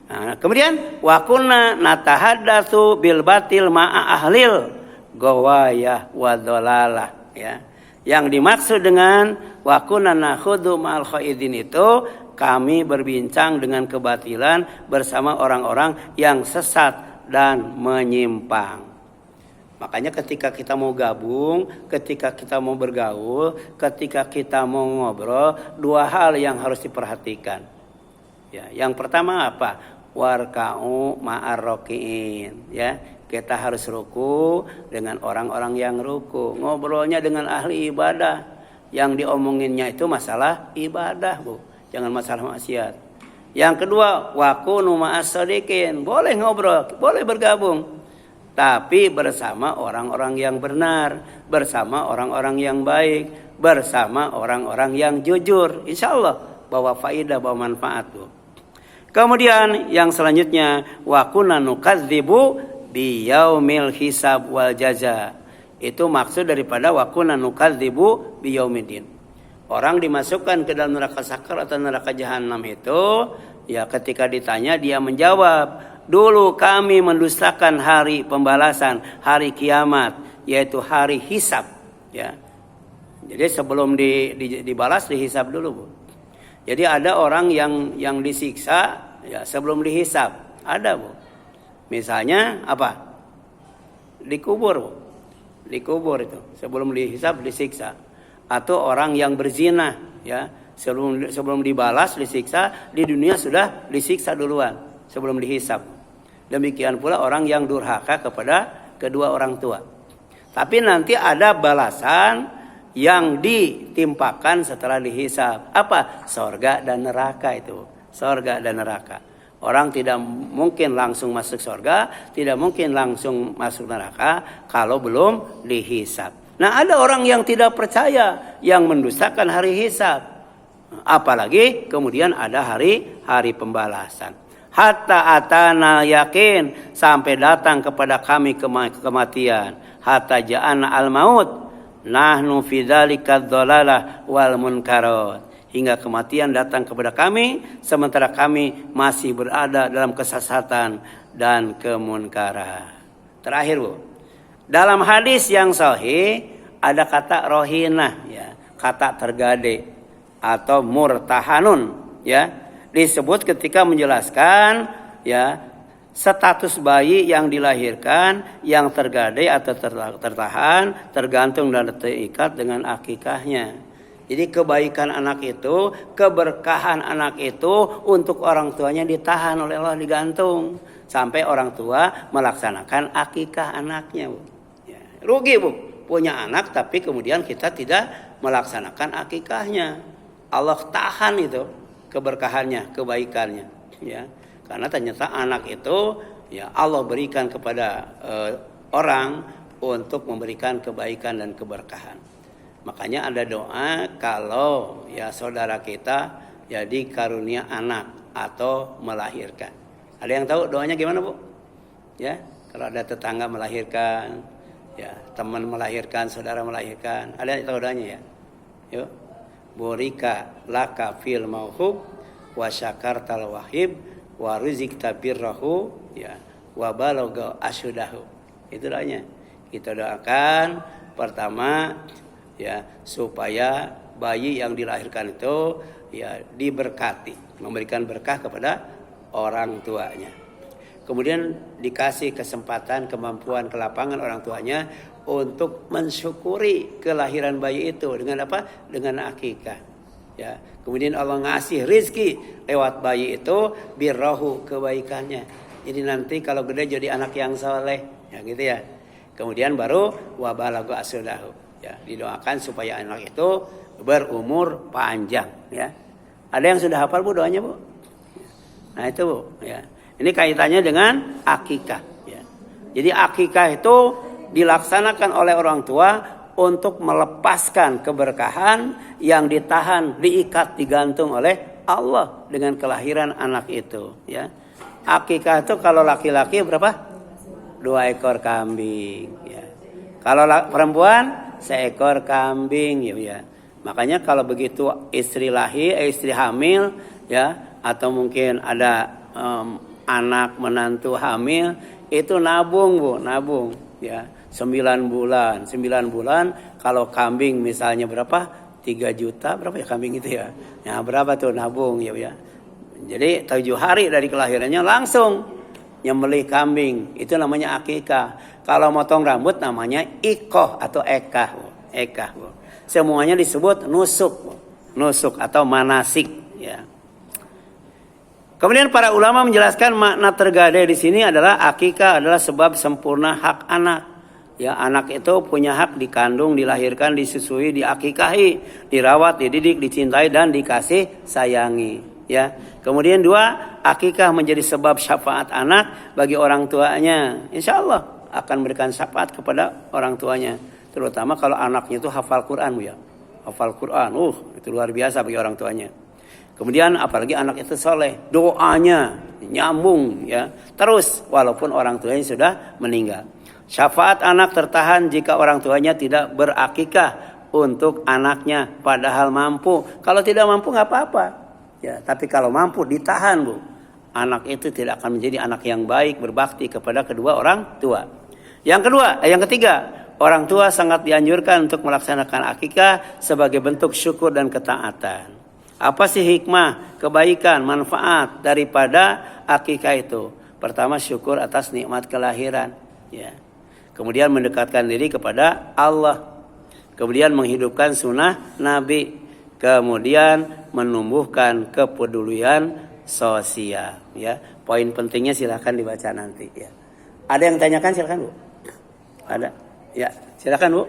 Nah, kemudian wa kunna natahaddatsu bil batil ma'a ahlil gawayah wa dhalalah, ya. Yang dimaksud dengan wa kunna nakhudhu ma'al khaidin itu kami berbincang dengan kebatilan bersama orang-orang yang sesat dan menyimpang. Makanya ketika kita mau gabung, ketika kita mau bergaul, ketika kita mau ngobrol, dua hal yang harus diperhatikan. Ya, yang pertama apa? Warka'u ma'ar rakiin, ya. Kita harus ruku dengan orang-orang yang ruku. Ngobrolnya dengan ahli ibadah. Yang diomonginnya itu masalah ibadah, Bu. Jangan masalah maksiat. Yang kedua, wa kunu ma'as shadiqin. Boleh ngobrol, boleh bergabung. Tapi bersama orang-orang yang benar, bersama orang-orang yang baik, bersama orang-orang yang jujur. Insya Allah bawa faidah, bawa manfaat, Bu. Kemudian yang selanjutnya, wa kunna nukadzibu biyaumil hisab wal jaza. Itu maksud daripada wa kunna nukadzibu biyaumiddin. Orang dimasukkan ke dalam neraka sakar atau neraka jahanam itu, ya ketika ditanya dia menjawab, dulu kami mendustakan hari pembalasan, hari kiamat, yaitu hari hisab, ya. Jadi sebelum dibalas dihisab dulu, Bu. Jadi ada orang yang disiksa ya sebelum dihisab, ada, Bu. Misalnya apa? Dikubur, Bu. Dikubur itu sebelum dihisab disiksa. Atau orang yang berzina, ya, sebelum dibalas disiksa, di dunia sudah disiksa duluan sebelum dihisab. Demikian pula orang yang durhaka kepada kedua orang tua. Tapi nanti ada balasan yang ditimpakan setelah dihisab. Apa? Sorga dan neraka itu. Sorga dan neraka. Orang tidak mungkin langsung masuk sorga, tidak mungkin langsung masuk neraka kalau belum dihisab. Nah, ada orang yang tidak percaya, yang mendustakan hari hisab. Apalagi kemudian ada hari pembalasan. Hatta atana yakin, sampai datang kepada kami kematian. Hatta ja'ana al-maut, nahnu fi dzalika dzalalah wal munkarat. Hingga kematian datang kepada kami, sementara kami masih berada dalam kesesatan dan kemunkaran. Terakhir, Bu. Dalam hadis yang sahih ada kata rohinah, ya, kata tergade atau murtahanun, ya. Disebut ketika menjelaskan, ya, status bayi yang dilahirkan yang tergade atau tertahan tergantung dan terikat dengan akikahnya. Jadi kebaikan anak itu, keberkahan anak itu untuk orang tuanya ditahan oleh Allah, digantung sampai orang tua melaksanakan akikah anaknya, Bu. Ya, rugi, Bu, punya anak tapi kemudian kita tidak melaksanakan akikahnya. Allah tahan itu keberkahannya, kebaikannya, ya. Karena ternyata anak itu, ya, Allah berikan kepada orang untuk memberikan kebaikan dan keberkahan. Makanya ada doa kalau, ya, saudara kita jadi karunia anak atau melahirkan. Ada yang tahu doanya gimana, Bu? Ya, kalau ada tetangga melahirkan, ya, teman melahirkan, saudara melahirkan, ada yang tahu doanya, ya? Yuk. Burika laka fil mauhub wa syakartal wahib wa rizqta birrahu, ya, wa balagha asyudahu. Itu doanya. Kita doakan pertama, ya, supaya bayi yang dilahirkan itu, ya, diberkati, memberikan berkah kepada orang tuanya. Kemudian dikasih kesempatan, kemampuan, kelapangan orang tuanya untuk mensyukuri kelahiran bayi itu dengan apa? Dengan akikah. Ya, kemudian Allah ngasih rizki lewat bayi itu, birrahu, kebaikannya. Jadi nanti kalau gede jadi anak yang soleh, ya, gitu ya. Kemudian baru wabalagu asyudahu. Ya, didoakan supaya anak itu berumur panjang, ya. Ada yang sudah hafal, Bu, doanya, Bu? Nah, itu, Bu, ya. Ini kaitannya dengan akikah, ya. Jadi akikah itu dilaksanakan oleh orang tua untuk melepaskan keberkahan yang ditahan, diikat, digantung oleh Allah dengan kelahiran anak itu, ya. Akikah itu kalau laki-laki berapa? 2 ekor kambing, ya. Kalau perempuan seekor kambing, ya. Makanya kalau begitu istri hamil, ya, atau mungkin ada anak menantu hamil itu nabung Bu, nabung ya. 9 bulan kalau kambing misalnya berapa? 3 juta berapa ya kambing itu ya? Ya berapa tuh nabung ya ya. Jadi 7 hari dari kelahirannya langsung nyembelih kambing. Itu namanya akikah. Kalau motong rambut namanya ikoh atau ekah. Ekah. Semuanya disebut nusuk. Nusuk atau manasik ya. Kemudian para ulama menjelaskan makna tergadai di sini adalah akikah adalah sebab sempurna hak anak. Ya, anak itu punya hak dikandung, dilahirkan, disusui, diakikahi, dirawat, dididik, dicintai dan dikasih sayangi. Ya. Kemudian 2, akikah menjadi sebab syafaat anak bagi orang tuanya. Insya Allah akan memberikan syafaat kepada orang tuanya. Terutama kalau anaknya itu hafal Quran ya. Hafal Quran, itu luar biasa bagi orang tuanya. Kemudian apalagi anak itu soleh, doanya nyambung ya. Terus walaupun orang tuanya sudah meninggal. Syafaat anak tertahan jika orang tuanya tidak berakikah untuk anaknya padahal mampu. Kalau tidak mampu nggak apa-apa. Ya, tapi kalau mampu ditahan Bu. Anak itu tidak akan menjadi anak yang baik berbakti kepada kedua orang tua. Yang ketiga, orang tua sangat dianjurkan untuk melaksanakan akikah sebagai bentuk syukur dan ketaatan. Apa sih hikmah, kebaikan, manfaat daripada akikah itu? Pertama syukur atas nikmat kelahiran, ya. Kemudian mendekatkan diri kepada Allah. Kemudian menghidupkan sunnah Nabi. Kemudian menumbuhkan kepedulian sosial, ya. Poin pentingnya silahkan dibaca nanti, ya. Ada yang tanyakan silakan Bu. Ada? Ya, silakan Bu.